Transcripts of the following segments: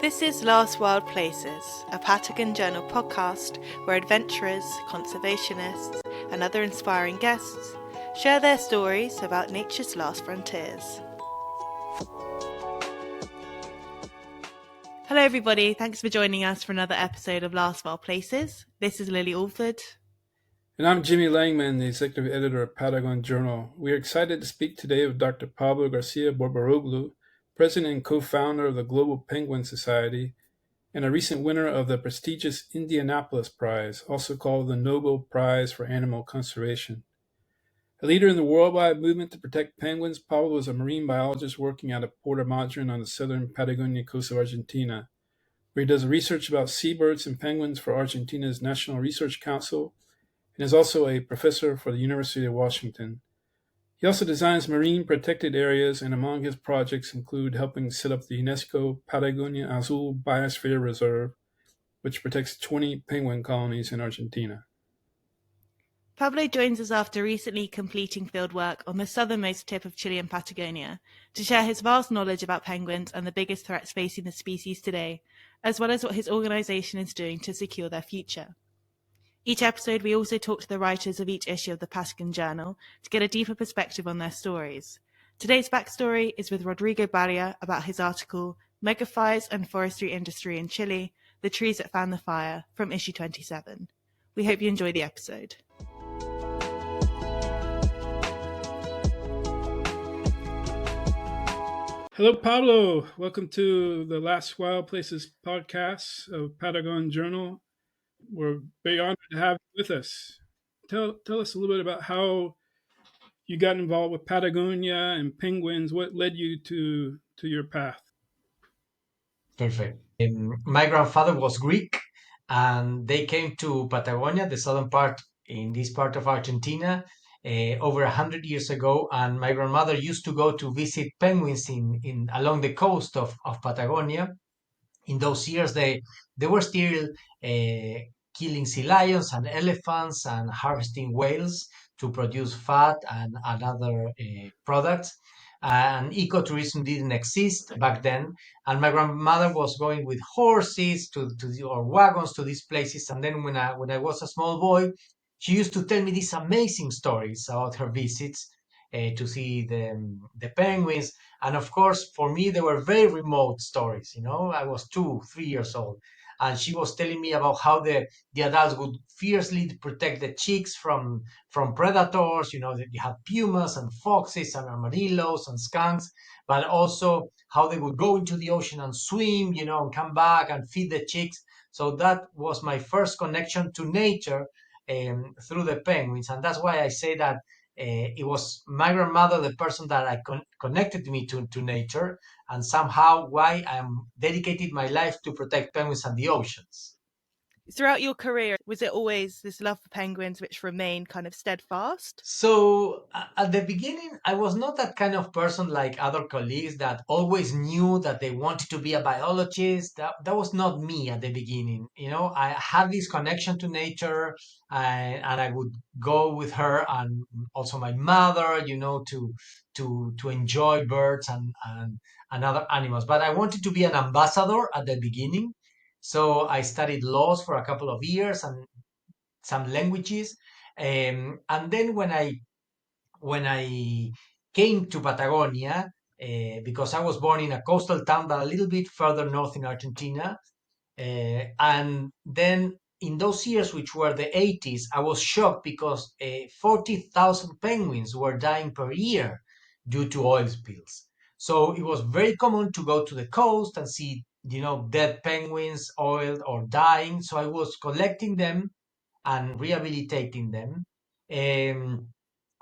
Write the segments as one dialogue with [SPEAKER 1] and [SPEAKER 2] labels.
[SPEAKER 1] This is Last Wild Places, a Patagon Journal podcast where adventurers, conservationists, and other inspiring guests share their stories about nature's last frontiers. Hello everybody, thanks for joining us for another episode of Last Wild Places. This is Lily Alford.
[SPEAKER 2] And I'm Jimmy Langman, the executive editor of Patagon Journal. We are excited to speak today with Dr. Pablo García Borboroglu, president and co-founder of the Global Penguin Society, and a recent winner of the prestigious Indianapolis Prize, also called the Nobel Prize for Animal Conservation. A leader in the worldwide movement to protect penguins, Pablo is a marine biologist working out of Puerto Madryn on the southern Patagonia coast of Argentina, where he does research about seabirds and penguins for Argentina's National Research Council, and is also a professor for the University of Washington. He also designs marine protected areas, and among his projects include helping set up the UNESCO Patagonia Azul Biosphere Reserve, which protects 20 penguin colonies in Argentina.
[SPEAKER 1] Pablo joins us after recently completing fieldwork on the southernmost tip of Chilean Patagonia to share his vast knowledge about penguins and the biggest threats facing the species today, as well as what his organization is doing to secure their future. Each episode, we also talk to the writers of each issue of the Patagon Journal to get a deeper perspective on their stories. Today's backstory is with Rodrigo Barria about his article, Megafires and Forestry Industry in Chile, The Trees That Fan the Fire, from issue 27. We hope you enjoy the episode.
[SPEAKER 2] Hello, Pablo. Welcome to the Last Wild Places podcast of Patagon Journal. We're very honored to have you with us. Tell us a little bit about how you got involved with Patagonia and penguins. What led you to your path?
[SPEAKER 3] Perfect. My grandfather was Greek, and they came to Patagonia, the southern part, in this part of Argentina, over 100 years ago. And my grandmother used to go to visit penguins in along the coast of Patagonia. In those years, they were still killing sea lions and elephants and harvesting whales to produce fat and other products. And ecotourism didn't exist back then. And my grandmother was going with horses or wagons to these places. And then when I was a small boy, she used to tell me these amazing stories about her visits to see the penguins. And of course, for me, they were very remote stories. You know, I was 2, 3 years old. And she was telling me about how the adults would fiercely protect the chicks from predators. You know, that you had pumas and foxes and armadillos and skunks, but also how they would go into the ocean and swim, you know, and come back and feed the chicks. So that was my first connection to nature through the penguins. And that's why I say that it was my grandmother, the person that I connected me to nature, and somehow why I'm dedicated my life to protect penguins and the oceans.
[SPEAKER 1] Throughout your career, was it always this love for penguins which remained kind of steadfast?
[SPEAKER 3] So at the beginning, I was not that kind of person like other colleagues that always knew that they wanted to be a biologist. That was not me at the beginning. You know, I had this connection to nature, and I would go with her and also my mother, you know, to enjoy birds and other animals. But I wanted to be an ambassador at the beginning. So I studied laws for a couple of years and some languages. And then when I came to Patagonia, because I was born in a coastal town, but a little bit further north in Argentina, and then in those years, which were the 80s, I was shocked because 40,000 penguins were dying per year due to oil spills. So it was very common to go to the coast and see, you know, dead penguins, oiled or dying. So I was collecting them and rehabilitating them. Um,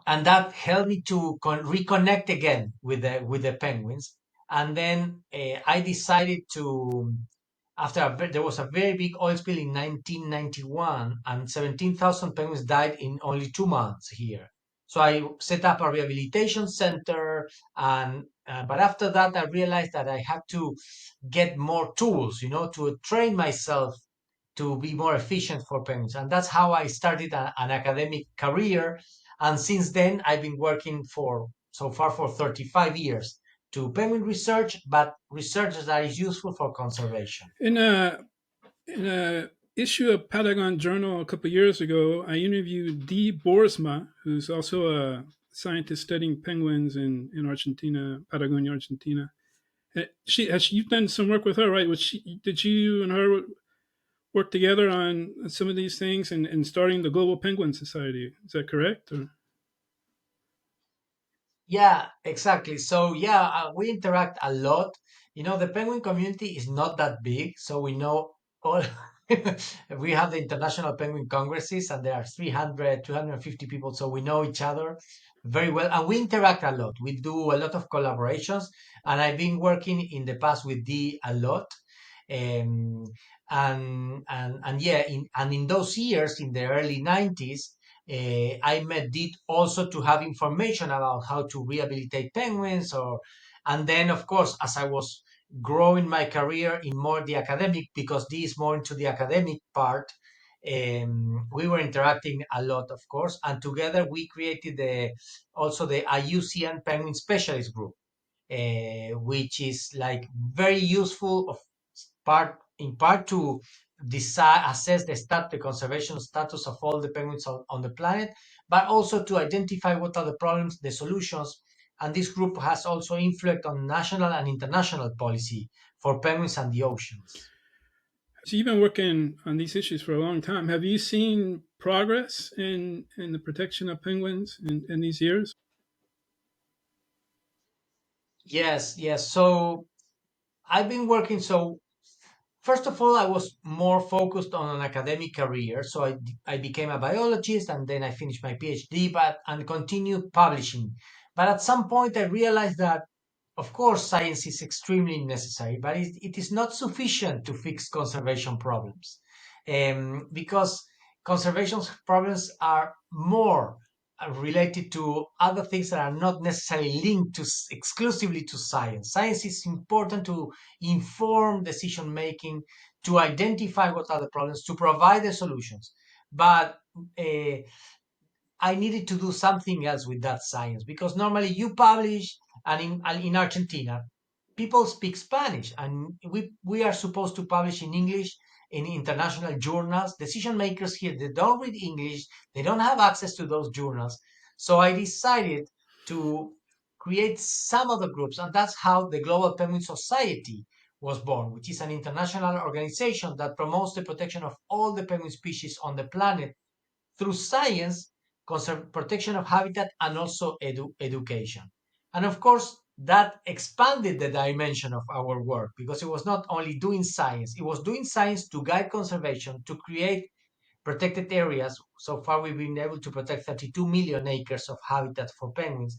[SPEAKER 3] and that helped me to reconnect again with the penguins. And then I decided to, there was a very big oil spill in 1991, and 17,000 penguins died in only 2 months here. So I set up a rehabilitation center, and but after that I realized that I had to get more tools, you know, to train myself to be more efficient for penguins. And that's how I started an academic career. And since then, I've been working for so far for 35 years to penguin research, but research that is useful for conservation.
[SPEAKER 2] In a issue of Patagon Journal a couple of years ago, I interviewed Dee Boersma, who's also a scientist studying penguins in Argentina, Patagonia, Argentina. You've done some work with her, right? Did you and her work together on some of these things and starting the Global Penguin Society? Is that correct? Or?
[SPEAKER 3] Yeah, exactly. So yeah, we interact a lot. The penguin community is not that big, so we know all. We have the International Penguin Congresses, and there are 300, 250 people, so we know each other very well, and we interact a lot. We do a lot of collaborations, and I've been working in the past with Dee a lot. Um, and yeah, in those years, in the early 90s, I met Dee also to have information about how to rehabilitate penguins, and then of course, as I was growing my career in more the academic, because Dee is more into the academic part, we were interacting a lot, of course, and together we created also the IUCN Penguin Specialist Group, which is like very useful in part to decide, assess the conservation status of all the penguins on the planet, but also to identify what are the problems, the solutions. And this group has also influence on national and international policy for penguins and the oceans.
[SPEAKER 2] So you've been working on these issues for a long time. Have you seen progress in the protection of penguins in these years?
[SPEAKER 3] Yes, yes. So I've been working. So first of all, I was more focused on an academic career. So I became a biologist, and then I finished my PhD, and continued publishing. But at some point, I realized that, of course, science is extremely necessary, but it is not sufficient to fix conservation problems, because conservation problems are more related to other things that are not necessarily linked to exclusively to science. Science is important to inform decision making, to identify what are the problems, to provide the solutions. But uh, I needed to do something else with that science, because normally you publish, and in Argentina, people speak Spanish, and we are supposed to publish in English in international journals. Decision makers here, they don't read English, they don't have access to those journals. So I decided to create some other groups, and that's how the Global Penguin Society was born, which is an international organization that promotes the protection of all the penguin species on the planet through science, protection of habitat, and also education. And of course, that expanded the dimension of our work, because it was not only doing science, it was doing science to guide conservation, to create protected areas. So far, we've been able to protect 32 million acres of habitat for penguins,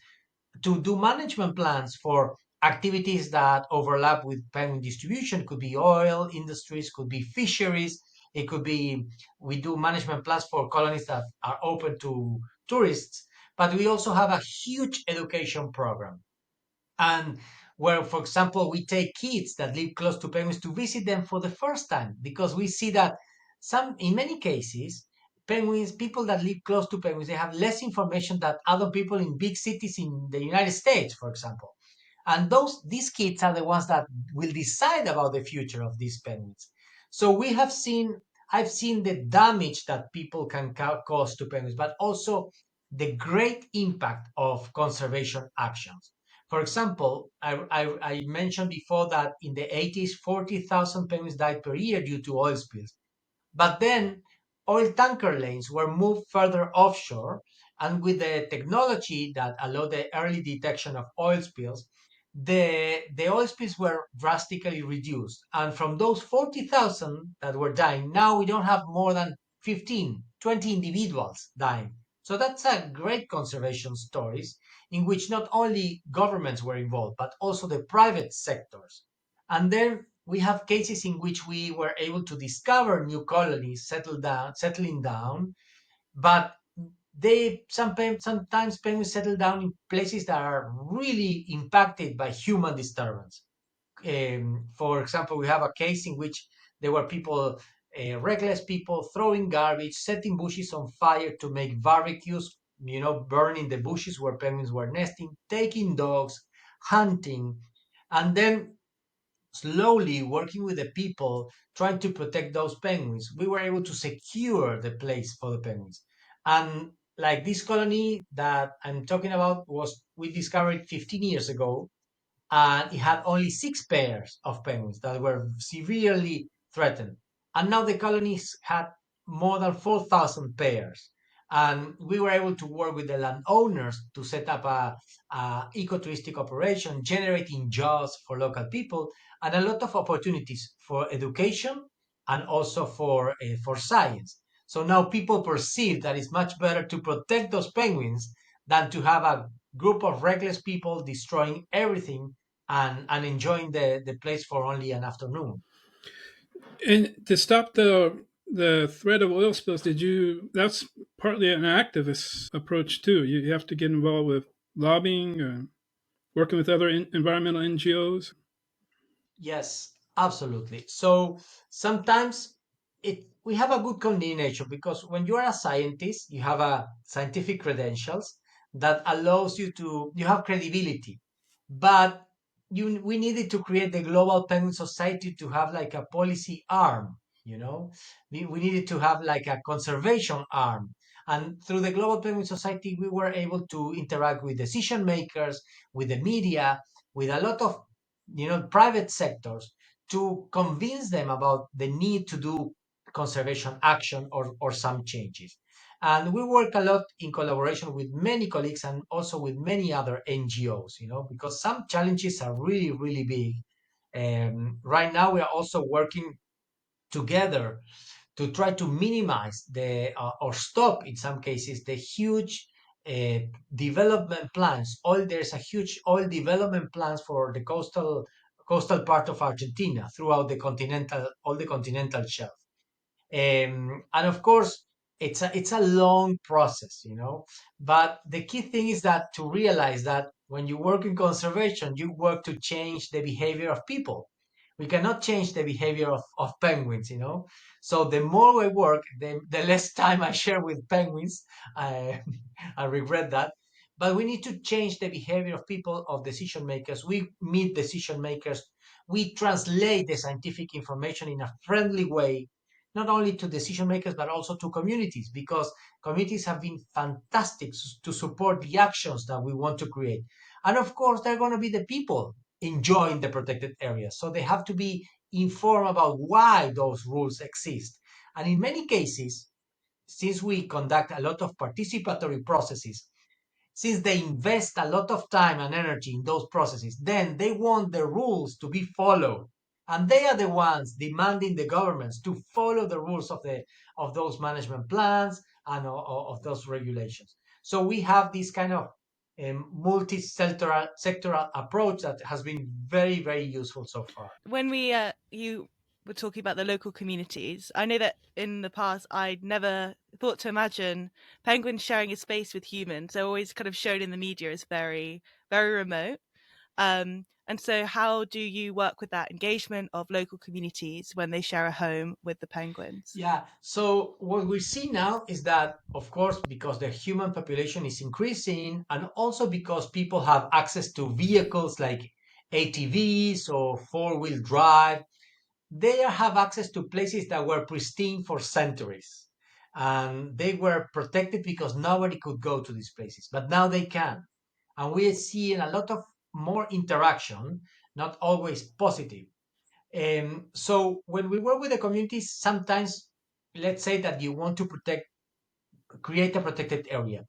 [SPEAKER 3] to do management plans for activities that overlap with penguin distribution. Could be oil industries, could be fisheries, it could be, we do management plans for colonies that are open to tourists, but we also have a huge education program, and where, for example, we take kids that live close to penguins to visit them for the first time, because we see that in many cases, penguins, people that live close to penguins, they have less information than other people in big cities in the United States, for example. And these kids are the ones that will decide about the future of these penguins. So I've seen the damage that people can cause to penguins, but also the great impact of conservation actions. For example, I mentioned before that in the 80s, 40,000 penguins died per year due to oil spills. But then oil tanker lanes were moved further offshore, and with the technology that allowed the early detection of oil spills, the oil spills were drastically reduced. And from those 40,000 that were dying, now we don't have more than 15, 20 individuals dying. So that's a great conservation stories, in which not only governments were involved, but also the private sectors. And then we have cases in which we were able to discover new colonies settling down, but sometimes penguins settle down in places that are really impacted by human disturbance. For example, we have a case in which there were people, reckless people, throwing garbage, setting bushes on fire to make barbecues, burning the bushes where penguins were nesting, taking dogs, hunting, and then slowly working with the people trying to protect those penguins, we were able to secure the place for the penguins. And like this colony that I'm talking about was we discovered 15 years ago, and it had only 6 pairs of penguins that were severely threatened. And now the colonies had more than 4,000 pairs. And we were able to work with the landowners to set up a ecotouristic operation, generating jobs for local people and a lot of opportunities for education and also for science. So now people perceive that it's much better to protect those penguins than to have a group of reckless people destroying everything and enjoying the place for only an afternoon.
[SPEAKER 2] And to stop the threat of oil spills, did you? That's partly an activist approach too. You have to get involved with lobbying, working with other environmental NGOs.
[SPEAKER 3] Yes, absolutely. So sometimes we have a good combination because when you are a scientist, you have a scientific credentials that allows you to you have credibility. But we needed to create the global penguin society to have like a policy arm, you know. We needed to have like a conservation arm. And through the global penguin society, we were able to interact with decision makers, with the media, with a lot of private sectors to convince them about the need to do conservation action or some changes. And we work a lot in collaboration with many colleagues and also with many other NGOs, because some challenges are really, really big. Right now, we are also working together to try to minimize or stop in some cases the huge uh, development plans. There's a huge oil development plans for the coastal part of Argentina throughout the continental all the continental shelf. And of course, it's a long process, But the key thing is that to realize that when you work in conservation, you work to change the behavior of people. We cannot change the behavior of penguins, So the more I work, the less time I share with penguins. I, I regret that. But we need to change the behavior of people, of decision makers. We meet decision makers. We translate the scientific information in a friendly way, not only to decision makers but also to communities, because communities have been fantastic to support the actions that we want to create. And of course, they're going to be the people enjoying the protected areas, so they have to be informed about why those rules exist. And in many cases, since we conduct a lot of participatory processes, since they invest a lot of time and energy in those processes, then they want the rules to be followed. And they are the ones demanding the governments to follow the rules of those management plans and of those regulations. So we have this kind of multi-sectoral approach that has been very, very useful so far.
[SPEAKER 1] When you were talking about the local communities, I know that in the past I'd never thought to imagine penguins sharing a space with humans. They're always kind of shown in the media as very, very remote. And so, how do you work with that engagement of local communities when they share a home with the penguins?
[SPEAKER 3] Yeah. So what we see now is that, of course, because the human population is increasing, and also because people have access to vehicles like ATVs or four-wheel drive, they have access to places that were pristine for centuries. And they were protected because nobody could go to these places, but now they can. And we are seeing a lot of more interaction, not always positive. So when we work with the communities, sometimes let's say that you want to create a protected area.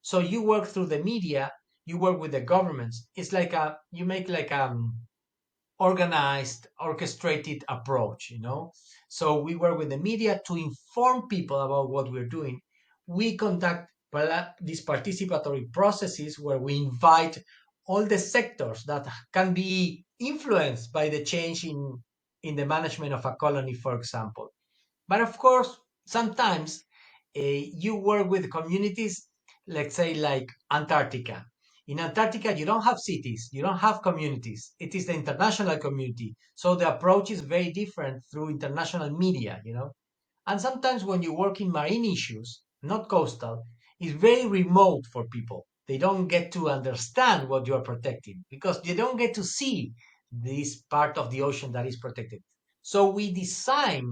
[SPEAKER 3] So you work through the media, you work with the governments. It's like you make like organized, orchestrated approach, So we work with the media to inform people about what we're doing. We conduct these participatory processes where we invite all the sectors that can be influenced by the change in the management of a colony, for example. But of course, sometimes you work with communities, let's say like Antarctica. In Antarctica, you don't have cities, you don't have communities. It is the international community. So the approach is very different through international media. And sometimes when you work in marine issues, not coastal, it's very remote for people. they don't get to understand what you are protecting because they don't get to see this part of the ocean that is protected. So we design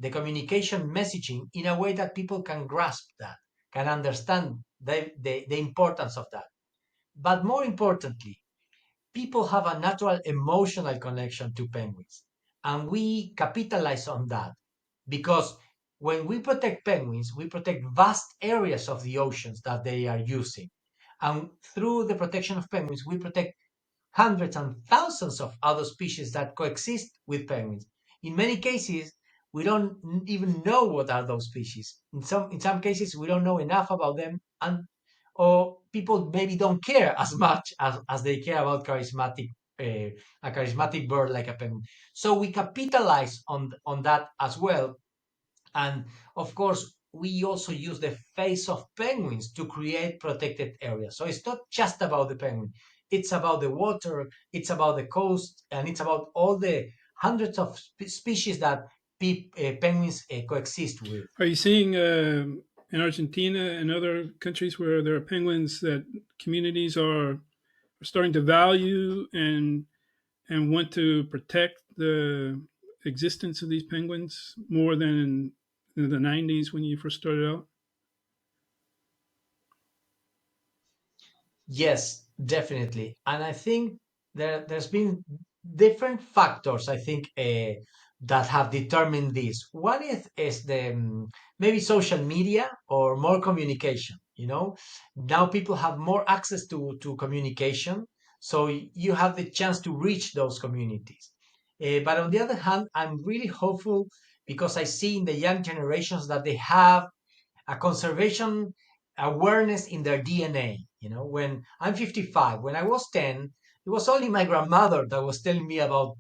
[SPEAKER 3] the communication messaging in a way that people can grasp that, can understand the importance of that. But more importantly, people have a natural emotional connection to penguins, and we capitalize on that because when we protect penguins, we protect vast areas of the oceans that they are using. And through the protection of penguins, we protect hundreds and thousands of other species that coexist with penguins. In many cases, we don't even know what are those species. In some cases, we don't know enough about them, and or people maybe don't care as much as they care about a charismatic bird like a penguin. So we capitalize on that as well, and of course, we also use the face of penguins to create protected areas. So it's not just about the penguin, it's about the water, it's about the coast, and it's about all the hundreds of species that penguins coexist with.
[SPEAKER 2] Are you seeing in Argentina and other countries where there are penguins that communities are starting to value and want to protect the existence of these penguins more than in the 90s when you first started out?
[SPEAKER 3] Yes, definitely. And I think there's been different factors, I think, that have determined this. One is the maybe social media or more communication. Now people have more access to communication, so you have the chance to reach those communities. But on the other hand, I'm really hopeful because I see in the young generations that they have a conservation awareness in their DNA. When I'm 55, when I was 10, it was only my grandmother that was telling me about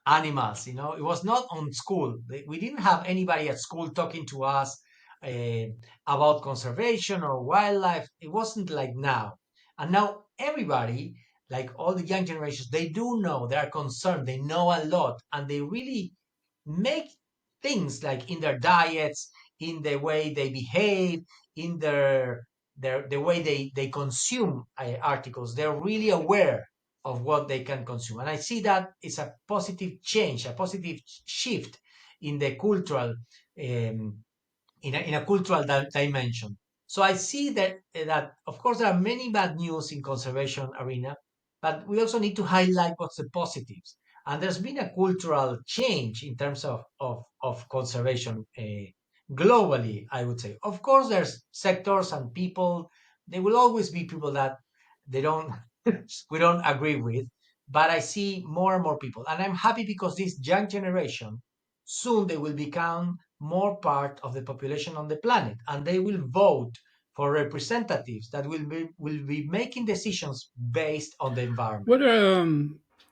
[SPEAKER 3] animals. It was not on school. We didn't have anybody at school talking to us uh, about conservation or wildlife. It wasn't like now. And now everybody, like all the young generations, they do know, they are concerned, they know a lot, and they really make things like in their diets, in the way they behave, in the way they consume articles. They're really aware of what they can consume, and I see that it's a positive change, a positive shift in the cultural in a cultural dimension. So I see that of course there are many bad news in conservation arena, but we also need to highlight what's the positives. And there's been a cultural change in terms of conservation globally, I would say. Of course, there's sectors and people. There will always be people that they don't we don't agree with, but I see more and more people, and I'm happy because this young generation soon they will become more part of the population on the planet, and they will vote for representatives that will be making decisions based on the environment.
[SPEAKER 2] What are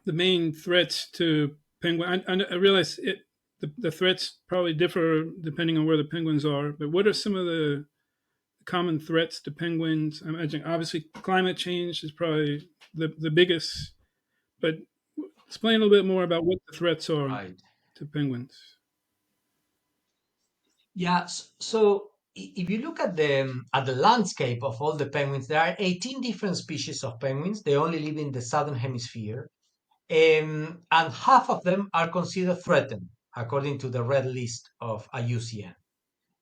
[SPEAKER 2] the main threats to penguin? I realize the threats probably differ depending on where the penguins are, but what are some of the common threats to penguins? I imagine obviously climate change is probably the biggest, but explain a little bit more about what the threats are
[SPEAKER 3] Right.
[SPEAKER 2] to penguins.
[SPEAKER 3] Yeah. So if you look at the landscape of all the penguins, there are 18 different species of penguins. They only live in the southern hemisphere, and half of them are considered threatened according to the red list of IUCN.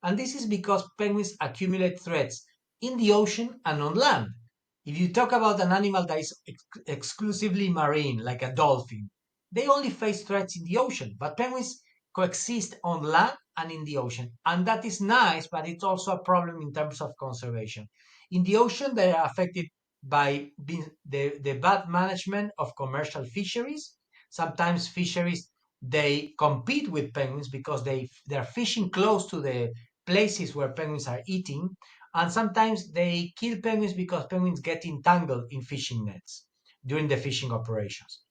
[SPEAKER 3] And this is because penguins accumulate threats in the ocean and on land. If you talk about an animal that is exclusively marine, like a dolphin, they only face threats in the ocean. But penguins coexist on land and in the ocean. And that is nice, but it's also a problem in terms of conservation. In the ocean, they are affected by the bad management of commercial fisheries. Sometimes fisheries they compete with penguins because they're fishing close to the places where penguins are eating, and sometimes they kill penguins because penguins get entangled in fishing nets during the fishing operations.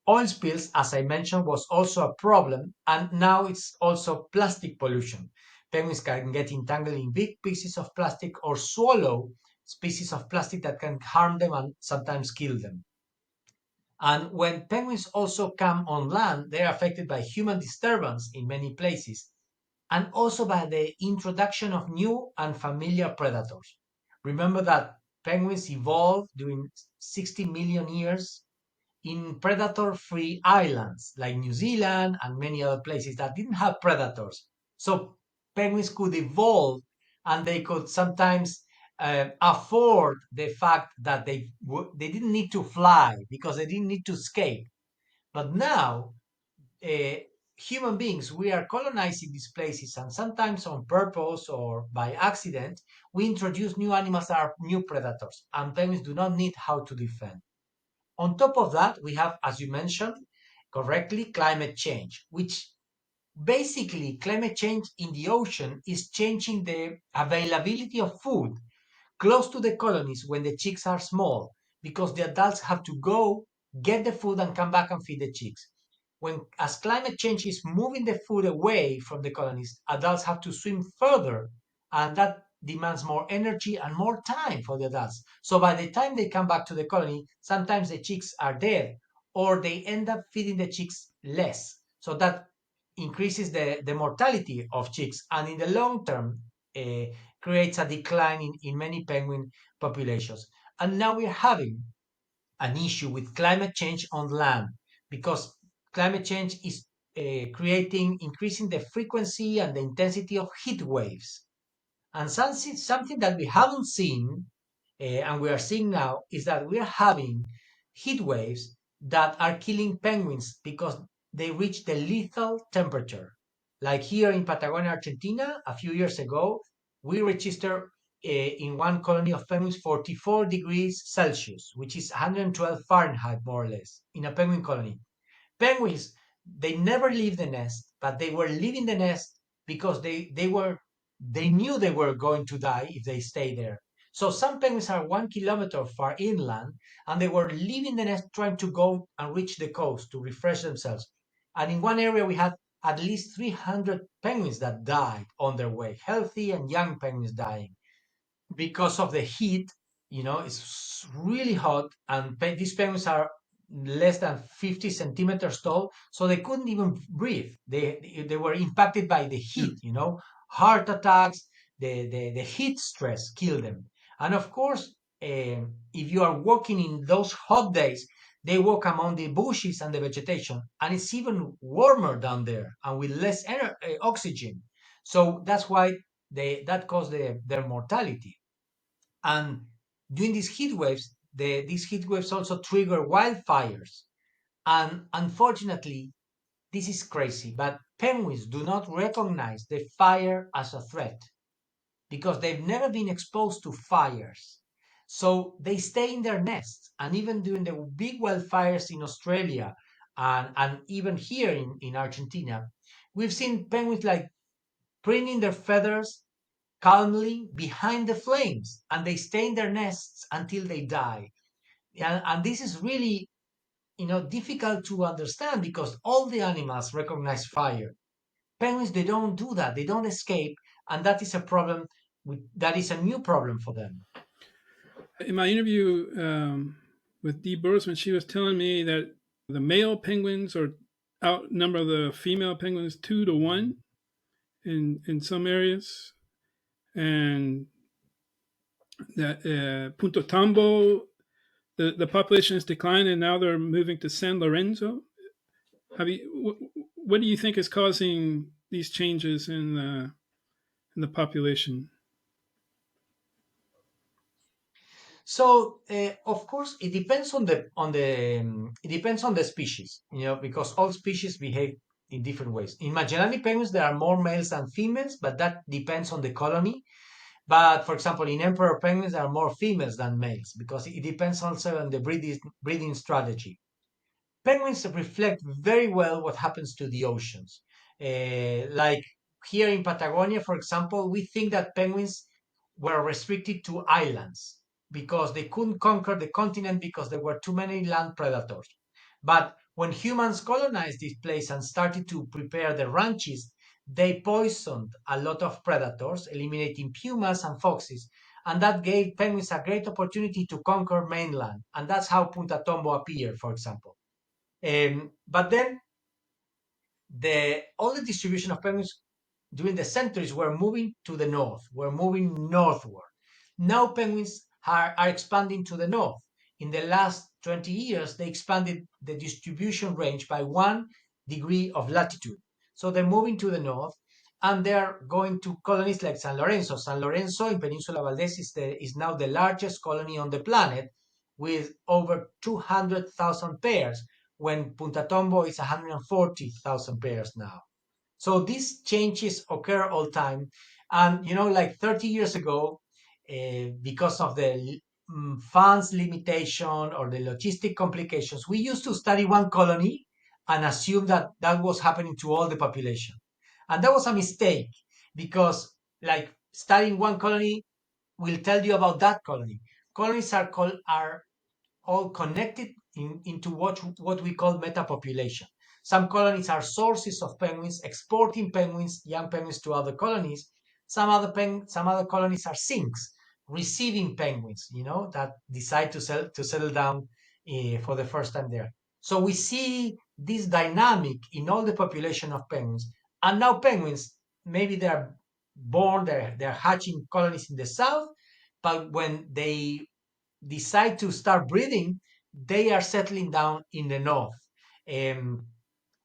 [SPEAKER 3] Oil spills, as I mentioned, was also a problem, and now it's also plastic pollution. Penguins can get entangled in big pieces of plastic or swallow species of plastic that can harm them and sometimes kill them. And when penguins also come on land, they are affected by human disturbance in many places and also by the introduction of new and familiar predators. Remember that penguins evolved during 60 million years in predator-free islands like New Zealand and many other places that didn't have predators. So penguins could evolve, and they could sometimes afford the fact that they didn't need to fly because they didn't need to escape. But now, uh, human beings, we are colonizing these places, and sometimes on purpose or by accident, we introduce new animals that are new predators, and penguins do not need how to defend. On top of that, we have, as you mentioned correctly, climate change, which basically climate change in the ocean is changing the availability of food close to the colonies when the chicks are small, because the adults have to go get the food and come back and feed the chicks. When as climate change is moving the food away from the colonies, adults have to swim further, and that demands more energy and more time for the adults. So by the time they come back to the colony, sometimes the chicks are dead, or they end up feeding the chicks less. So that increases the mortality of chicks, and in the long term, uh, creates a decline in many penguin populations. And now we're having an issue with climate change on land, because climate change is increasing the frequency and the intensity of heat waves. And something that we haven't seen, and we are seeing now, is that we are having heat waves that are killing penguins because they reach the lethal temperature. Like here in Patagonia, Argentina, a few years ago, we registered in one colony of penguins 44 degrees Celsius, which is 112 Fahrenheit, more or less, in a penguin colony. Penguins, they never leave the nest, but they were leaving the nest because they knew they were going to die if they stay there. So some penguins are 1 kilometer far inland, and they were leaving the nest trying to go and reach the coast to refresh themselves. And in one area we had at least 300 penguins that died on their way, healthy and young penguins dying because of the heat. It's really hot, and these penguins are less than 50 centimeters tall, so they couldn't even breathe. They were impacted by the
[SPEAKER 2] Yeah.
[SPEAKER 3] heat. Heart attacks. The heat stress killed them. And of course, if you are walking in those hot days, they walk among the bushes and the vegetation, and it's even warmer down there and with less oxygen. So that's why that caused their mortality. And during these heat waves also trigger wildfires. And unfortunately, this is crazy, but penguins do not recognize the fire as a threat because they've never been exposed to fires. So they stay in their nests. And even during the big wildfires in Australia, and even here in Argentina, we've seen penguins like preening their feathers calmly behind the flames, and they stay in their nests until they die. And this is really, difficult to understand because all the animals recognize fire. Penguins, they don't do that. They don't escape, and that is a problem. That is a new problem for them.
[SPEAKER 2] In my interview with Dee Borsman, she was telling me that the male penguins are outnumber the female penguins 2 to 1 in some areas, and that Punto Tambo, the population has declined, and now they're moving to San Lorenzo. What do you think is causing these changes in the population?
[SPEAKER 3] So, of course, it depends it depends on the species, because all species behave in different ways. In Magellan penguins, there are more males than females, but that depends on the colony. But for example, in emperor penguins, there are more females than males because it depends also on the breeding strategy. Penguins reflect very well what happens to the oceans. Like here in Patagonia, for example, we think that penguins were restricted to islands because they couldn't conquer the continent because there were too many land predators. But when humans colonized this place and started to prepare the ranches, they poisoned a lot of predators, eliminating pumas and foxes. And that gave penguins a great opportunity to conquer mainland. And that's how Punta Tombo appeared, for example. But then all the distribution of penguins during the centuries were moving to the north, were moving northward. Now penguins are expanding to the north. In the last 20 years, they expanded the distribution range by 1 degree of latitude. So they're moving to the north, and they're going to colonies like San Lorenzo. San Lorenzo in Peninsula Valdez is now the largest colony on the planet, with over 200,000 pairs, when Punta Tombo is 140,000 pairs now. So these changes occur all time. And, like 30 years ago, because of the funds limitation or the logistic complications, we used to study one colony and assume that that was happening to all the population. And that was a mistake, because like studying one colony will tell you about that colony. Colonies are all connected into what we call metapopulation. Some colonies are sources of penguins, exporting penguins, young penguins to other colonies. Some other colonies are sinks, receiving penguins, that decide to settle down for the first time there. So we see this dynamic in all the population of penguins. And now penguins, maybe they're born, they're hatching colonies in the south, but when they decide to start breeding, they are settling down in the north.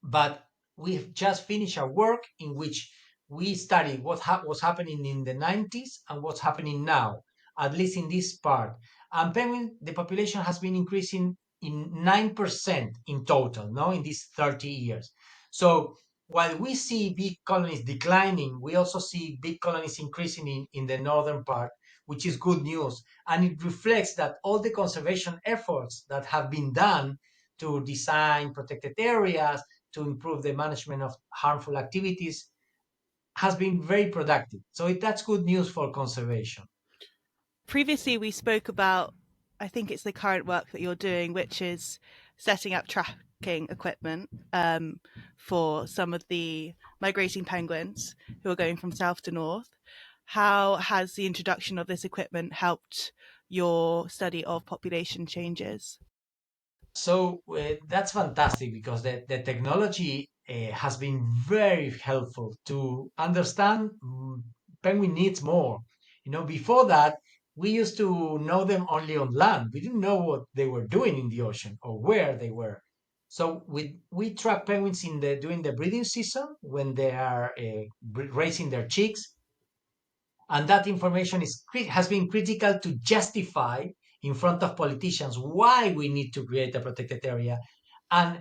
[SPEAKER 3] But we've just finished a work in which we studied what was happening in the 90s and what's happening now, at least in this part. And penguin, the population has been increasing in 9% in total, no, in these 30 years. So while we see big colonies declining, we also see big colonies increasing in the northern part, which is good news. And it reflects that all the conservation efforts that have been done to design protected areas, to improve the management of harmful activities, has been very productive. So that's good news for conservation.
[SPEAKER 1] Previously, we spoke about, I think it's the current work that you're doing, which is setting up tracking equipment for some of the migrating penguins who are going from south to north. How has the introduction of this equipment helped your study of population changes?
[SPEAKER 3] So that's fantastic, because the technology has been very helpful to understand penguin needs more. Before that, we used to know them only on land. We didn't know what they were doing in the ocean or where they were. So we track penguins during the breeding season, when they are raising their chicks, and that information has been critical to justify in front of politicians why we need to create a protected area. And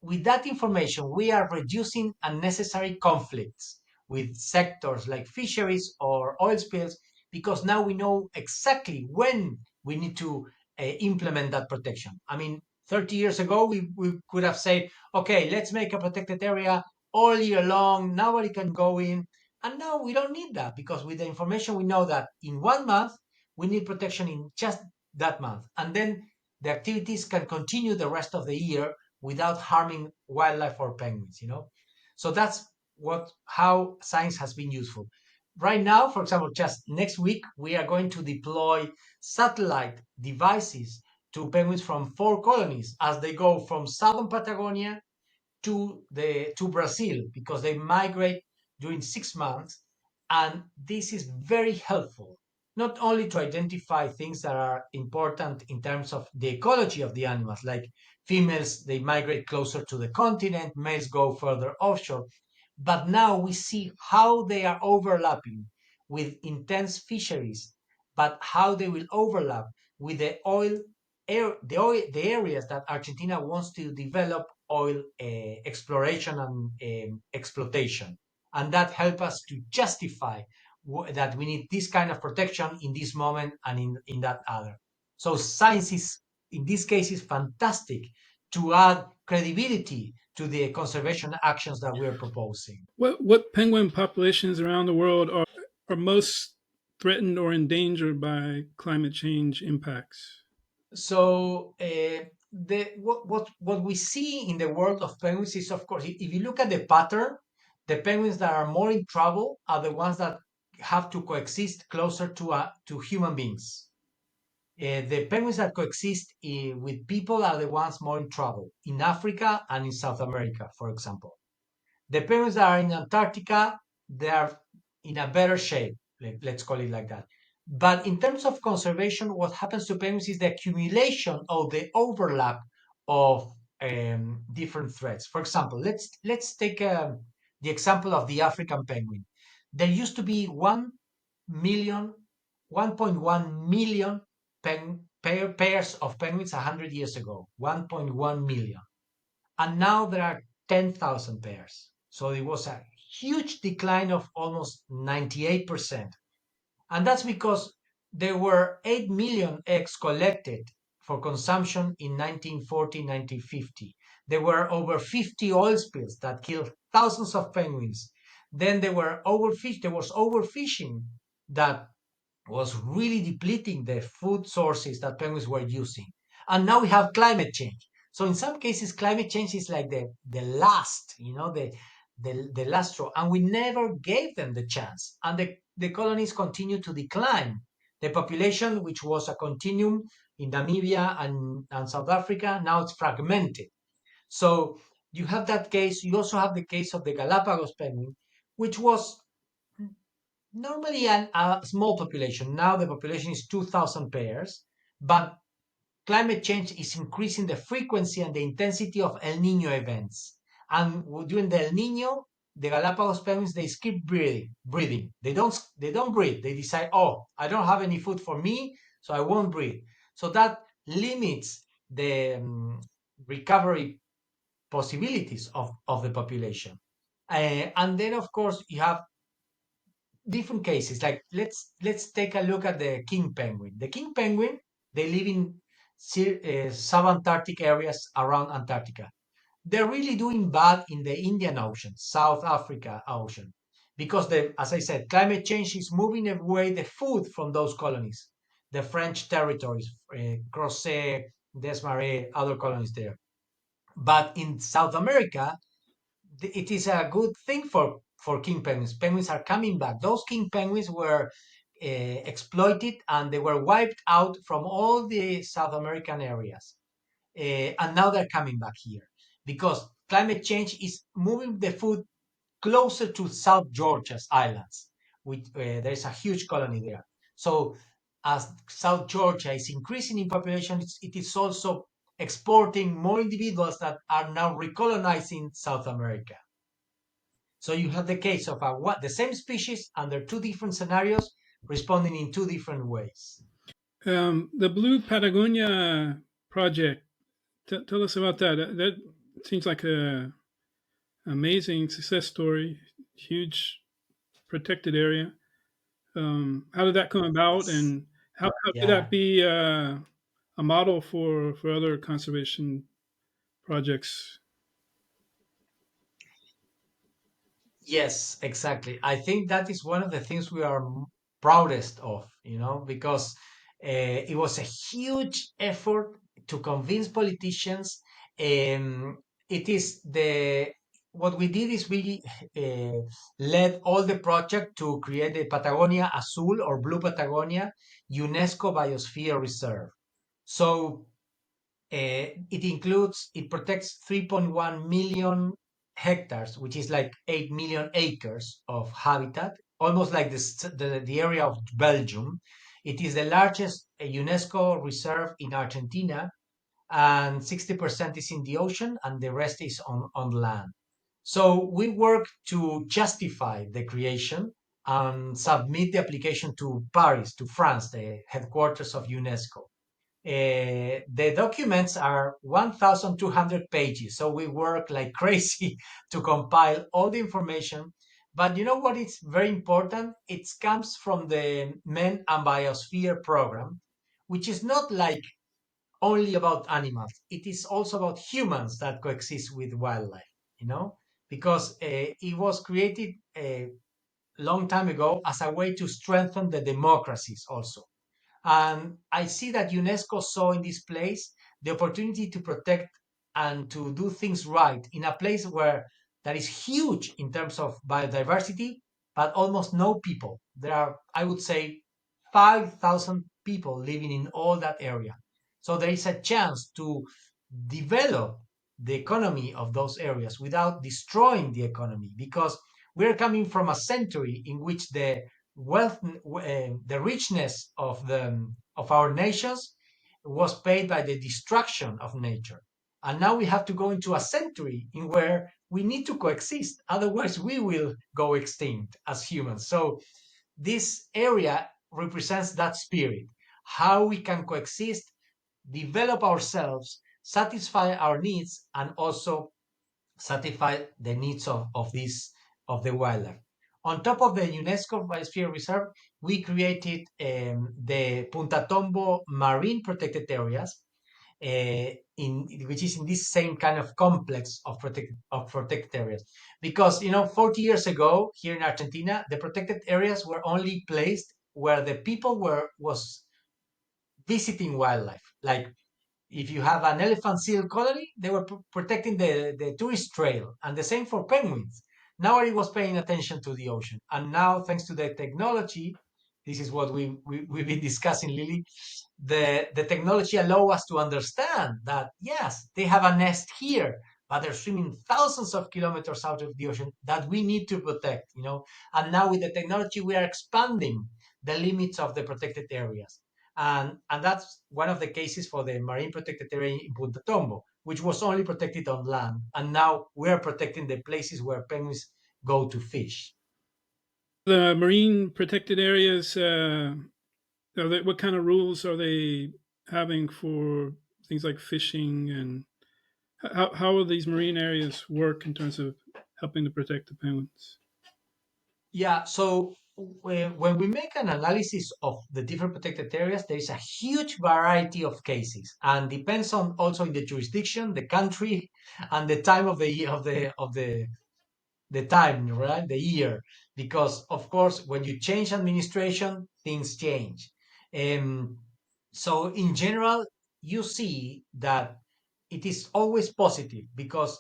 [SPEAKER 3] with that information, we are reducing unnecessary conflicts with sectors like fisheries or oil spills, because now we know exactly when we need to implement that protection. I mean, 30 years ago, we could have said, okay, let's make a protected area all year long, nobody can go in. And now we don't need that, because with the information, we know that in 1 month, we need protection in just that month. And then the activities can continue the rest of the year without harming wildlife or penguins. So that's how science has been useful. Right now, for example, just next week, we are going to deploy satellite devices to penguins from 4 colonies as they go from southern Patagonia to Brazil, because they migrate during 6 months. And this is very helpful, not only to identify things that are important in terms of the ecology of the animals, like females, they migrate closer to the continent, males go further offshore. But now we see how they are overlapping with intense fisheries, but how they will overlap with the areas that Argentina wants to develop oil exploration and exploitation. And that help us to justify that we need this kind of protection in this moment and in that other. So science is, in this case, is fantastic to add credibility to the conservation actions that we're proposing.
[SPEAKER 2] What penguin populations around the world are most threatened or endangered by climate change impacts?
[SPEAKER 3] So what we see in the world of penguins is, of course, if you look at the pattern, the penguins that are more in trouble are the ones that have to coexist closer to human beings. The penguins that coexist with people are the ones more in trouble in Africa and in South America, for example. The penguins that are in Antarctica, they are in a better shape. Let's call it like that. But in terms of conservation, what happens to penguins is the accumulation or the overlap of different threats. For example, let's take the example of the African penguin. There used to be 1 million, 1.1 million pairs of penguins 100 years ago. 1.1 million, and now there are 10,000 pairs. So it was a huge decline of almost 98%. And that's because there were 8 million eggs collected for consumption in 1940, 1950. There were over 50 oil spills that killed thousands of penguins. Then there was overfishing that was really depleting the food sources that penguins were using. And now we have climate change. So in some cases, climate change is like the last, the last straw. And we never gave them the chance. And the colonies continue to decline. The population, which was a continuum in Namibia and South Africa, now it's fragmented. So you have that case. You also have the case of the Galapagos penguin, which was normally a small population. Now the population is 2,000 pairs, but climate change is increasing the frequency and the intensity of El Nino events. And during the El Nino, the Galapagos penguins, they skip breeding. They don't breed. They decide, oh, I don't have any food for me, so I won't breed. So that limits the recovery possibilities of the population. And then, of course, you have different cases. Like let's take a look at the king penguin. The king penguin, they live in subantarctic areas around Antarctica. They're really doing bad in the Indian Ocean, South Africa Ocean, because as I said, climate change is moving away the food from those colonies, the French territories, Crozet, Desmarais, other colonies there. But in South America, it is a good thing for king penguins. Penguins are coming back. Those king penguins were exploited and they were wiped out from all the South American areas, and now they're coming back here because climate change is moving the food closer to South Georgia's islands, which there is a huge colony there. So as South Georgia is increasing in population, it is also exporting more individuals that are now recolonizing South America. So you have the case of the same species under two different scenarios responding in two different ways.
[SPEAKER 2] The Blue Patagonia project. Tell us about that. That seems like a amazing success story. Huge protected area. How did that come about,
[SPEAKER 3] Yes.
[SPEAKER 2] and how could
[SPEAKER 3] Yeah.
[SPEAKER 2] that be a model for other conservation projects?
[SPEAKER 3] Yes, exactly. I think that is one of the things we are proudest of, because it was a huge effort to convince politicians. It is what we did is we led all the project to create the Patagonia Azul or Blue Patagonia UNESCO Biosphere Reserve. So it protects 3.1 million hectares, which is like 8 million acres of habitat, almost like the area of Belgium. It is the largest UNESCO reserve in Argentina, and 60% is in the ocean, and the rest is on land. So we work to justify the creation and submit the application to Paris, to France, the headquarters of UNESCO. The documents are 1,200 pages, so we work like crazy to compile all the information. But you know what is very important? It comes from the Men and Biosphere program, which is not like only about animals. It is also about humans that coexist with wildlife, because it was created a long time ago as a way to strengthen the democracies also. And I see that UNESCO saw in this place the opportunity to protect and to do things right in a place where that is huge in terms of biodiversity, but almost no people. There are, I would say, 5,000 people living in all that area. So there is a chance to develop the economy of those areas without destroying the economy, because we're coming from a century in which the wealth, the richness of our nations was paid by the destruction of nature. And now we have to go into a century in where we need to coexist. Otherwise, we will go extinct as humans. So this area represents that spirit, how we can coexist, develop ourselves, satisfy our needs, and also satisfy the needs of this of the wildlife. On top of the UNESCO Biosphere Reserve, we created the Punta Tombo Marine Protected Areas, in which is in this same kind of complex of protected areas. Because 40 years ago here in Argentina, the protected areas were only placed where the people was visiting wildlife, like if you have an elephant seal colony, they were protecting the tourist trail, and the same for penguins. Nobody was paying attention to the ocean, and now thanks to the technology, this is what we've been discussing, Lily. The technology allow us to understand that yes, they have a nest here, but they're swimming thousands of kilometers out of the ocean that we need to protect. And now with the technology, we are expanding the limits of the protected areas. And that's one of the cases for the marine protected area in Punta Tombo, which was only protected on land. And now we are protecting the places where penguins go to fish.
[SPEAKER 2] The marine protected areas, what kind of rules are they having for things like fishing, and how will these marine areas work in terms of helping to protect the penguins?
[SPEAKER 3] Yeah, so when we make an analysis of the different protected areas, there is a huge variety of cases, and depends on also in the jurisdiction, the country, and the time of the year of the time, right? The year, because of course, when you change administration, things change. Um, so in general, you see that it is always positive because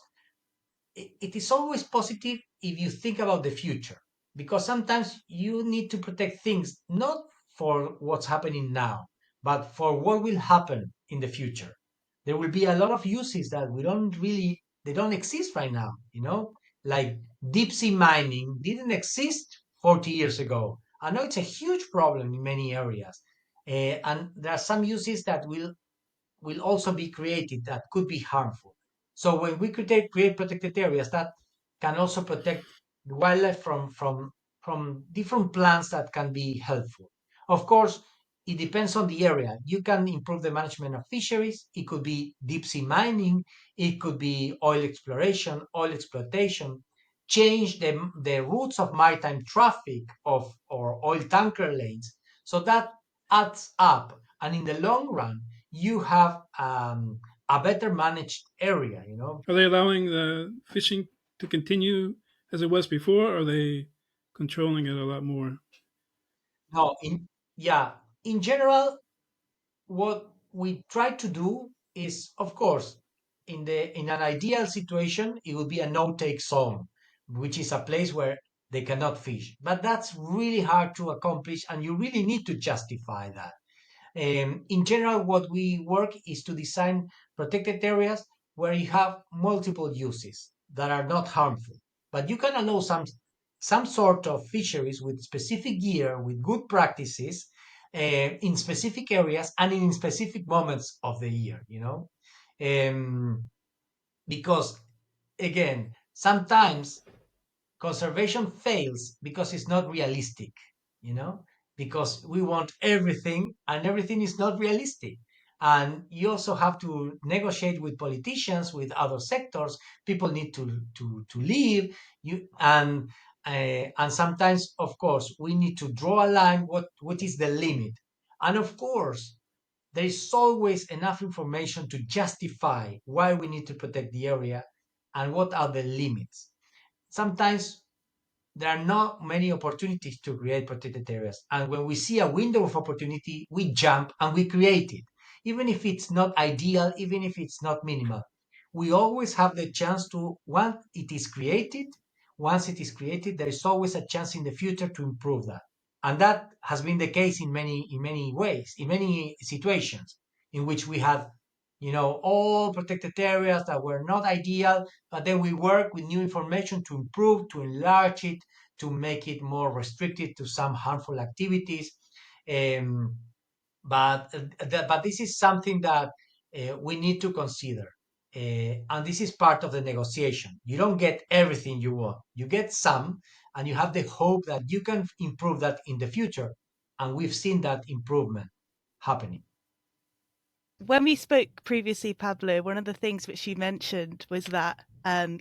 [SPEAKER 3] it is always positive if you think about the future, because sometimes you need to protect things not for what's happening now, but for what will happen in the future. There will be a lot of uses that they don't exist right now, like deep sea mining didn't exist 40 years ago. I know it's a huge problem in many areas. And there are some uses that will also be created that could be harmful. So when we create protected areas, that can also protect the wildlife from different plants that can be helpful. Of course, it depends on the area. You can improve the management of fisheries. It could be deep sea mining. It could be oil exploration, oil exploitation. Change the routes of maritime traffic or oil tanker lanes. So that adds up, and in the long run, you have a better managed area.
[SPEAKER 2] Are they allowing the fishing to continue as it was before, or are they controlling it a lot more?
[SPEAKER 3] No, yeah, in general, what we try to do is, of course, in an ideal situation, it would be a no-take zone, which is a place where they cannot fish. But that's really hard to accomplish, and you really need to justify that. In general, what we work is to design protected areas where you have multiple uses that are not harmful, but you can allow some sort of fisheries with specific gear, with good practices, in specific areas and in specific moments of the year. Um, because again, sometimes conservation fails because it's not realistic, you know, because we want everything and everything is not realistic. And you also have to negotiate with politicians, with other sectors. People need to live. And sometimes, of course, we need to draw a line. What is the limit? And of course, there is always enough information to justify why we need to protect the area and what are the limits. Sometimes there are not many opportunities to create protected areas. And when we see a window of opportunity, we jump and we create it. Even if it's not ideal, even if it's not minimal, we always have the chance to, once it is created, there is always a chance in the future to improve that. And that has been the case in many ways, in many situations in which we had, all protected areas that were not ideal, but then we work with new information to improve, to enlarge it, to make it more restricted to some harmful activities. Um, but this is something that we need to consider. And this is part of the negotiation. You don't get everything you want. You get some, and you have the hope that you can improve that in the future. And we've seen that improvement happening.
[SPEAKER 1] When we spoke previously, Pablo, one of the things which you mentioned was that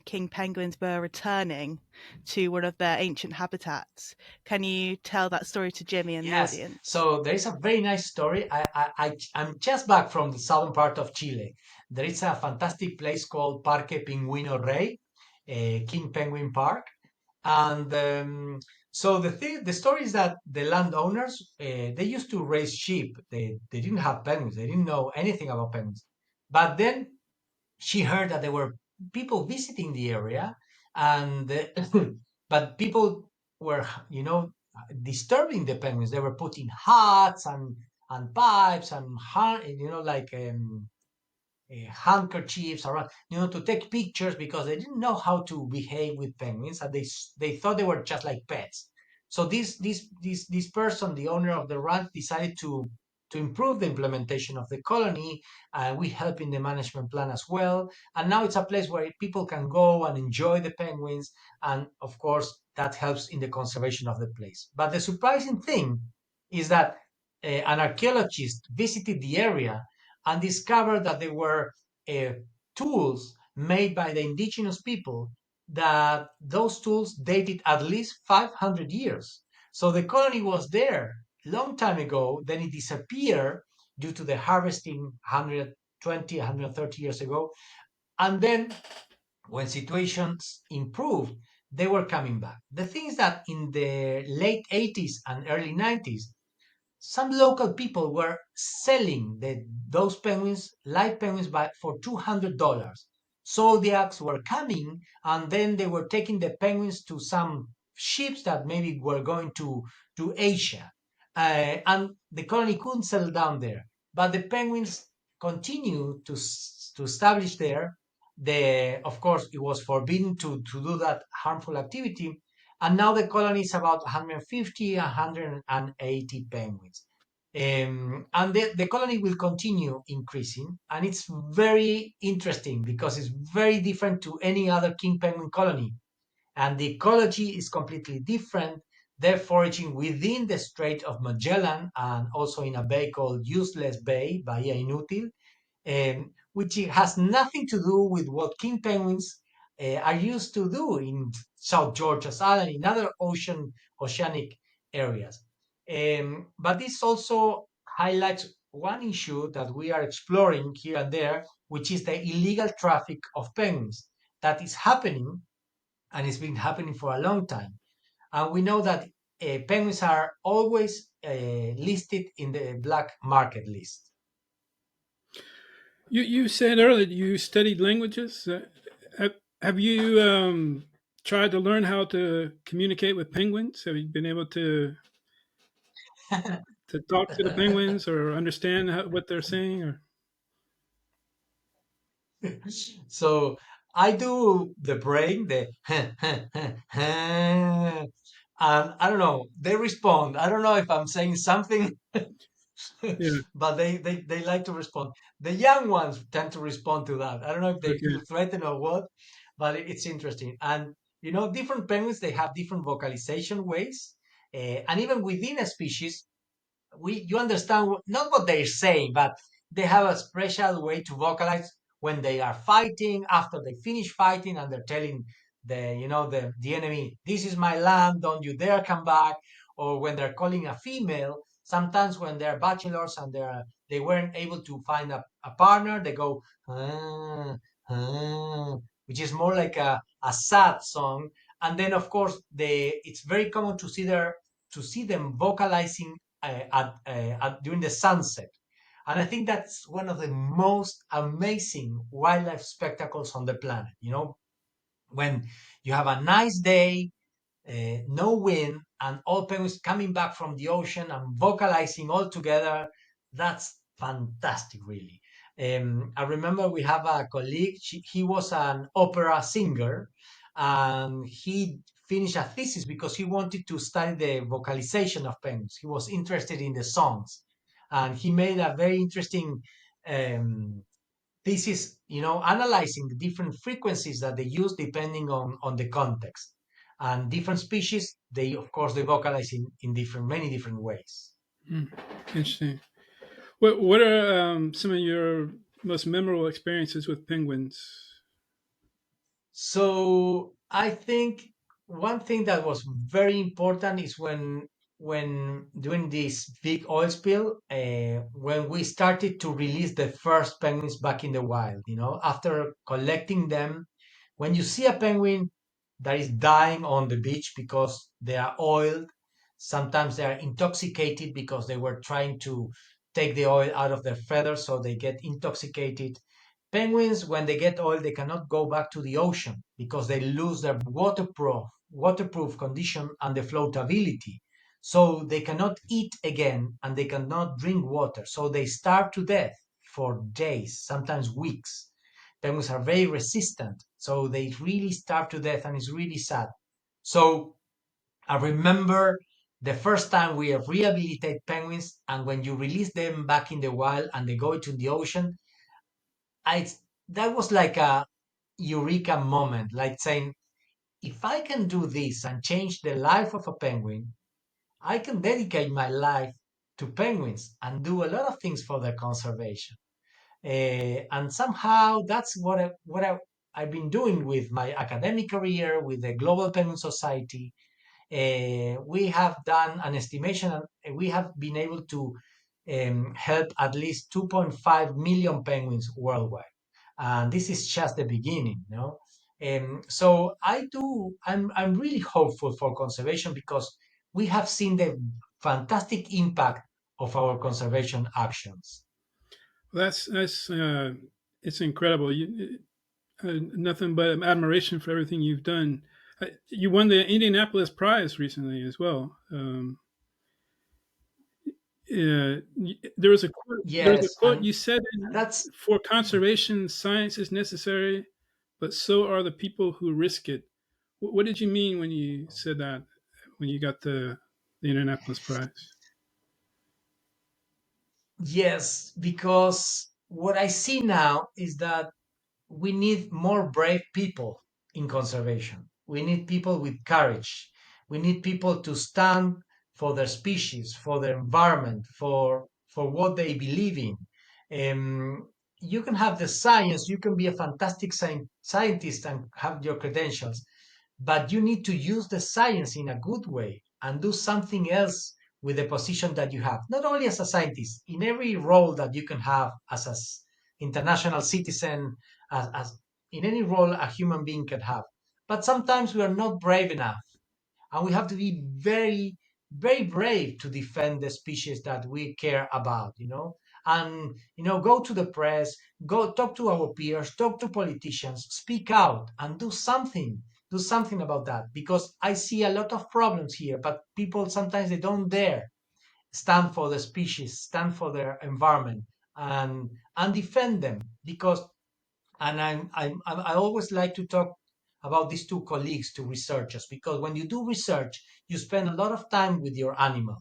[SPEAKER 1] king penguins were returning to one of their ancient habitats. Can you tell that story to Jimmy and the
[SPEAKER 3] Yes.
[SPEAKER 1] audience?
[SPEAKER 3] So there is a very nice story. I'm just back from the southern part of Chile. There is a fantastic place called Parque Pingüino Rey, King Penguin Park. And so the story is that the landowners, they used to raise sheep. They didn't have penguins. They didn't know anything about penguins. But then she heard that there were people visiting the area, and but people were, disturbing the penguins. They were putting hats and pipes and like handkerchiefs around, to take pictures because they didn't know how to behave with penguins, and they thought they were just like pets. So this person, the owner of the ranch, decided to improve the implementation of the colony. We help in the management plan as well, and now it's a place where people can go and enjoy the penguins, and of course that helps in the conservation of the place. But the surprising thing is that an archaeologist visited the area and discovered that there were uh, tools made by the indigenous people, that those tools dated at least 500 years. So the colony was there long time ago, then it disappeared due to the harvesting 120, 130 years ago. And then when situations improved, they were coming back. The thing is that in the late 80s and early 90s, some local people were selling those penguins, live penguins, for $200. Zodiacs were coming, and then they were taking the penguins to some ships that maybe were going to Asia. And the colony couldn't settle down there. But the penguins continued to establish there. Of course, it was forbidden to do that harmful activity, and now the colony is about 150, 180 penguins. And the colony will continue increasing, and it's very interesting because it's very different to any other king penguin colony, and the ecology is completely different. They're foraging within the Strait of Magellan and also in a bay called Useless Bay, Bahia Inútil, which has nothing to do with what king penguins are used to do in South Georgia's Island, in other oceanic areas. But this also highlights one issue that we are exploring here and there, which is the illegal traffic of penguins that is happening, and it's been happening for a long time. And we know that penguins are always listed in the black market list.
[SPEAKER 2] You said earlier you studied languages. Have you tried to learn how to communicate with penguins? Have you been able to talk to the penguins or understand what they're saying? Or
[SPEAKER 3] So I do the brain, the and I don't know, they respond. I don't know if I'm saying something,
[SPEAKER 2] yeah,
[SPEAKER 3] but they like to respond. The young ones tend to respond to that. I don't know if they
[SPEAKER 2] okay.
[SPEAKER 3] feel threatened or what, but it's interesting. And different penguins, they have different vocalization ways, and even within a species, you understand not what they're saying, but they have a special way to vocalize when they are fighting, after they finish fighting, and they're telling the enemy, "This is my land, don't you dare come back." Or when they're calling a female, sometimes when they're bachelors and they weren't able to find a partner, they go "Ah, ah," which is more like a sad song. And then of course it's very common to see them vocalizing during the sunset. And I think that's one of the most amazing wildlife spectacles on the planet. When you have a nice day, no wind, and all penguins coming back from the ocean and vocalizing all together. That's fantastic, really. I remember we have a colleague, he was an opera singer, and he finish a thesis because he wanted to study the vocalization of penguins. He was interested in the songs, and he made a very interesting um, thesis, analyzing the different frequencies that they use depending on the context. And different species, they of course they vocalize in many different ways.
[SPEAKER 2] Hmm. Interesting. What are some of your most memorable experiences with penguins?
[SPEAKER 3] So I think one thing that was very important is when doing this big oil spill, when we started to release the first penguins back in the wild. After collecting them, when you see a penguin that is dying on the beach because they are oiled, sometimes they are intoxicated because they were trying to take the oil out of their feathers, so they get intoxicated. Penguins, when they get oil, they cannot go back to the ocean because they lose their waterproof condition and the floatability. So they cannot eat again and they cannot drink water. So they starve to death for days, sometimes weeks. Penguins are very resistant, so they really starve to death, and it's really sad. So I remember the first time we have rehabilitated penguins, and when you release them back in the wild and they go into the ocean, I that was like a eureka moment, like saying, if I can do this and change the life of a penguin, I can dedicate my life to penguins and do a lot of things for their conservation. And somehow that's I've been doing with my academic career, with the Global Penguin Society. We have done an estimation, and we have been able to help at least 2.5 million penguins worldwide. And this is just the beginning. So I'm really hopeful for conservation because we have seen the fantastic impact of our conservation actions.
[SPEAKER 2] That's it's incredible. Nothing but admiration for everything you've done. You won the Indianapolis Prize recently as well. There was a quote. There was a
[SPEAKER 3] Yes,
[SPEAKER 2] quote you said
[SPEAKER 3] that's
[SPEAKER 2] for conservation, science is necessary, but so are the people who risk it. What did you mean when you said that? When you got the Indianapolis Prize?
[SPEAKER 3] yes, because what I see now is that we need more brave people in conservation. We need people with courage. We need people to stand for their species, for their environment, for what they believe in. You can have the science, you can be a fantastic scientist and have your credentials, but you need to use the science in a good way and do something else with the position that you have, not only as a scientist, in every role that you can have as an international citizen, as in any role a human being can have. But sometimes we are not brave enough, and we have to be very, very brave to defend the species that we care about. And go to the press, go talk to our peers, talk to politicians, speak out and do something about that, because I see a lot of problems here, but people sometimes they don't dare stand for the species, stand for their environment, and defend them. Because and I always like to talk about these two colleagues, two researchers, because when you do research, you spend a lot of time with your animal,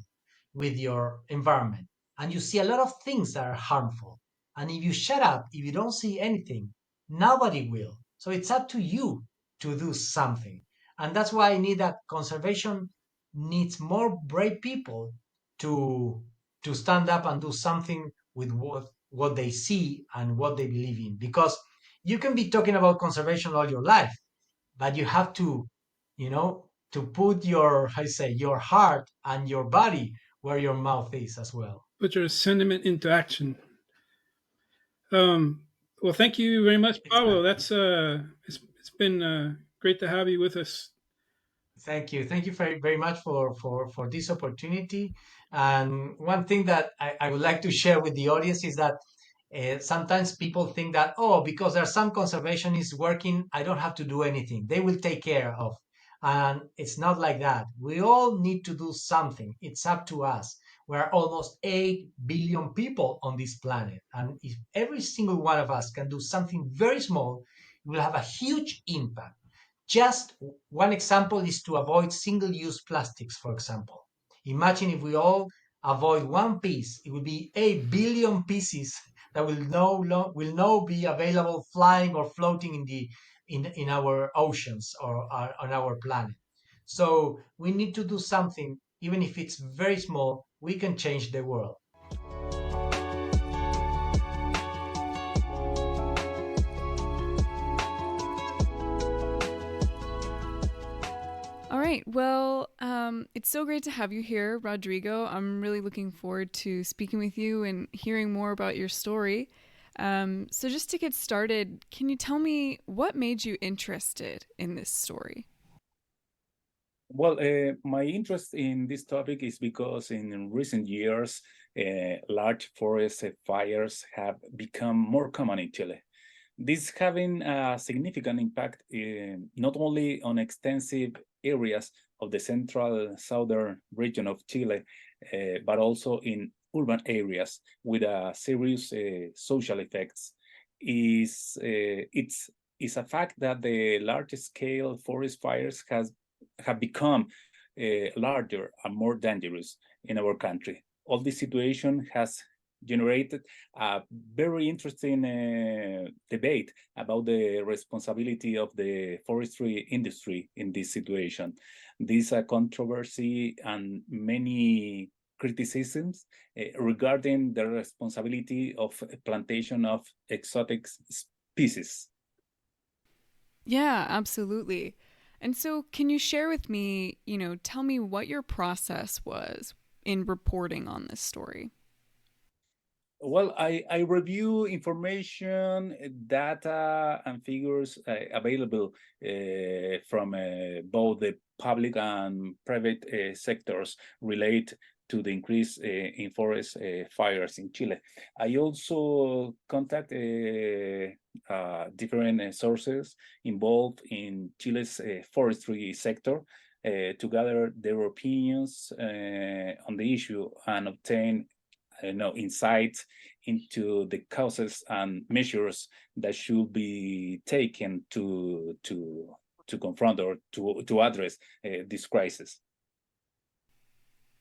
[SPEAKER 3] with your environment, and you see a lot of things that are harmful. And if you shut up, if you don't see anything, nobody will. So it's up to you to do something. And that's why I need that conservation needs more brave people to stand up and do something with what they see and what they believe in. Because you can be talking about conservation all your life, but you have to put your, how you say, your heart and your body where your mouth is as well.
[SPEAKER 2] Put your sentiment into action. Well, thank you very much, Pablo.
[SPEAKER 3] Exactly.
[SPEAKER 2] That's it's been great to have you with us.
[SPEAKER 3] Thank you very, very much for this opportunity. And one thing that I would like to share with the audience is that sometimes people think that, oh, because there's some conservationists working, I don't have to do anything. They will take care of. And it's not like that. We all need to do something. It's up to us. We're almost 8 billion people on this planet. And if every single one of us can do something very small, it will have a huge impact. Just one example is to avoid single-use plastics, for example. Imagine if we all avoid one piece, it would be 8 billion pieces that will no be available flying or floating in our oceans or on our planet. So we need to do something, even if it's very small, we can change the world.
[SPEAKER 4] All right. Well, it's so great to have you here, Rodrigo. I'm really looking forward to speaking with you and hearing more about your story. So, just to get started, can you tell me what made you interested in this story?
[SPEAKER 5] Well, my interest in this topic is because in recent years, large forest fires have become more common in Chile. This having a significant impact not only on extensive areas of the central southern region of Chile, but also in urban areas with serious social effects. It's a fact that the large-scale forest fires have become larger and more dangerous in our country. All this situation has generated a very interesting debate about the responsibility of the forestry industry in this situation. This controversy and many criticisms regarding the responsibility of plantation of exotic species.
[SPEAKER 4] Yeah, absolutely. And so, can you share with me, tell me what your process was in reporting on this story?
[SPEAKER 5] Well, I review information, data, and figures available from both the public and private sectors relate to the increase in forest fires in Chile. I also contact different sources involved in Chile's forestry sector to gather their opinions on the issue and obtain insights into the causes and measures that should be taken to confront or to address this crisis.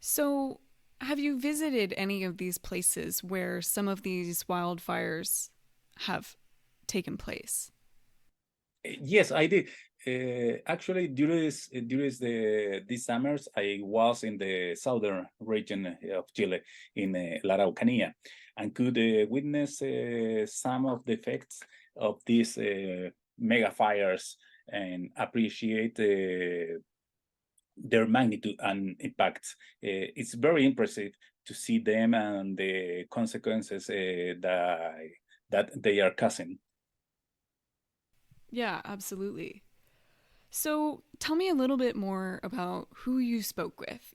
[SPEAKER 4] So, have you visited any of these places where some of these wildfires have taken place?
[SPEAKER 5] Yes, I did. Actually, during these summers, I was in the southern region of Chile, in La Araucanía, and could witness some of the effects of these mega fires and appreciate their magnitude and impact. It's very impressive to see them and the consequences that they are causing.
[SPEAKER 4] Yeah, absolutely. So, tell me a little bit more about who you spoke with.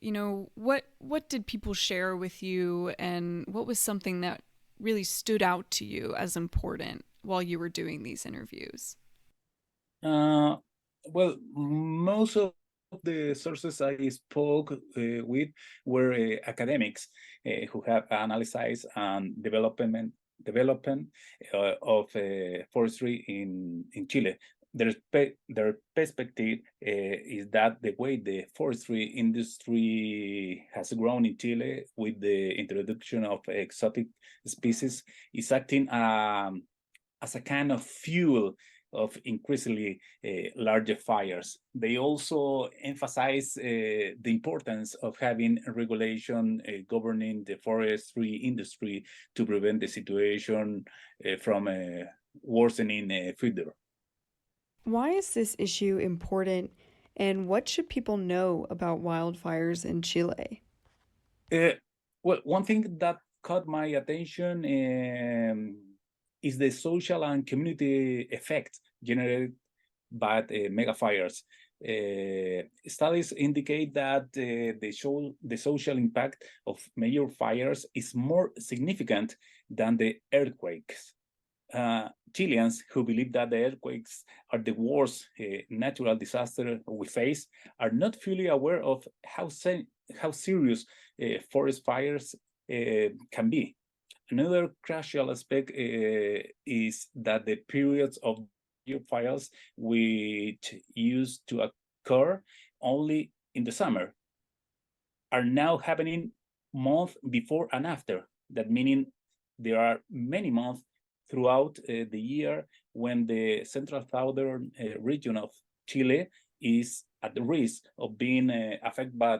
[SPEAKER 4] What did people share with you, and what was something that really stood out to you as important while you were doing these interviews?
[SPEAKER 5] Uh, well, most of the sources I spoke with were academics who have analyzed and development of forestry in Chile. Their perspective is that the way the forestry industry has grown in Chile with the introduction of exotic species is acting as a kind of fuel of increasingly larger fires. They also emphasize the importance of having regulation governing the forestry industry to prevent the situation from worsening further.
[SPEAKER 6] Why is this issue important, and what should people know about wildfires in Chile?
[SPEAKER 5] Uh, well, one thing that caught my attention is the social and community effect generated by mega fires. Studies indicate that the social impact of major fires is more significant than the earthquakes. Chileans who believe that the earthquakes are the worst natural disaster we face are not fully aware of how serious forest fires can be. Another crucial aspect is that the periods of wildfires, which used to occur only in the summer, are now happening month before and after. That meaning there are many months throughout the year when the central southern region of Chile is at the risk of being affected by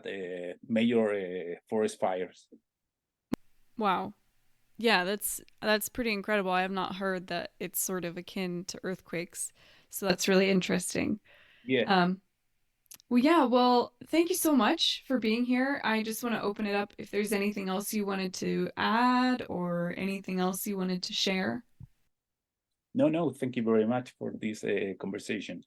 [SPEAKER 5] major forest fires.
[SPEAKER 4] Wow. Yeah, that's pretty incredible. I have not heard that it's sort of akin to earthquakes. So that's really interesting.
[SPEAKER 5] Yeah.
[SPEAKER 4] Well, thank you so much for being here. I just want to open it up if there's anything else you wanted to add or anything else you wanted to share.
[SPEAKER 5] No, thank you very much for this conversation.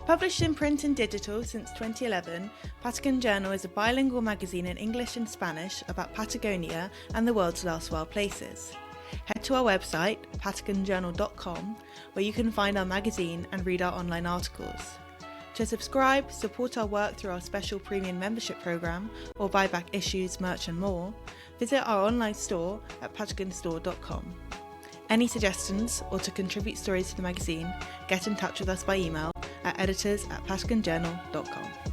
[SPEAKER 1] Published in print and digital since 2011, Patagon Journal is a bilingual magazine in English and Spanish about Patagonia and the world's last wild places. Head to our website, patagonjournal.com, where you can find our magazine and read our online articles. To subscribe, support our work through our special premium membership program, or buy back issues, merch and more, visit our online store at patagonstore.com. Any suggestions or to contribute stories to the magazine, get in touch with us by email at editors@patagonjournal.com.